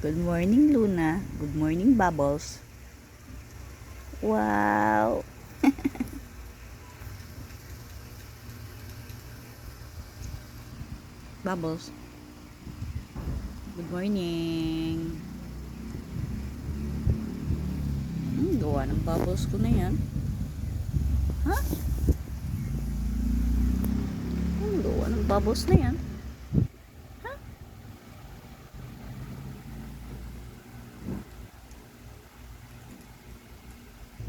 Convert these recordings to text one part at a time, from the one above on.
Good morning, Luna. Good morning, Bubbles. Wow! Bubbles. Good morning. Gawa ng bubbles ko na yan. Ha? Gawa ng bubbles na yan. Ha?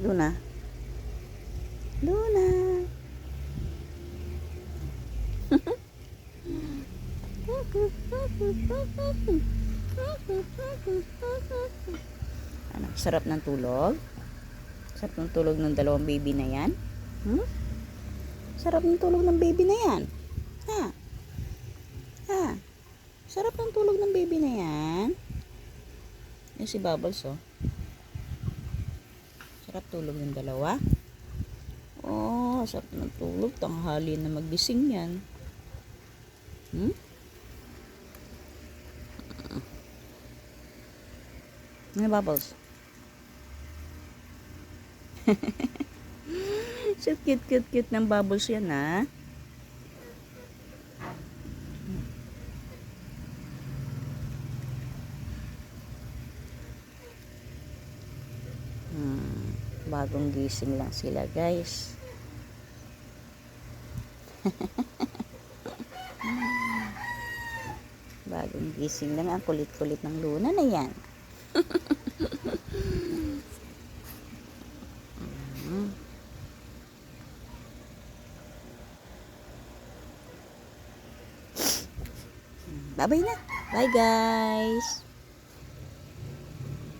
Luna. Luna. Ano, sarap ng tulog? Sarap ng tulog ng dalawang baby na yan? Sarap ng tulog ng baby na yan? Ha? Ha? Sarap ng tulog ng baby na yan? Yung si Bubbles, oh. Sarap tulog ng dalawa? Oh, sarap ng tulog. Tanghali na magising yan. Ano, Bubbles? So cute ng Bubbles yan, ha? Bagong gising lang sila, guys. Bagong gising lang. Ang kulit-kulit ng Luna na yan. Bye-bye na. Bye, guys.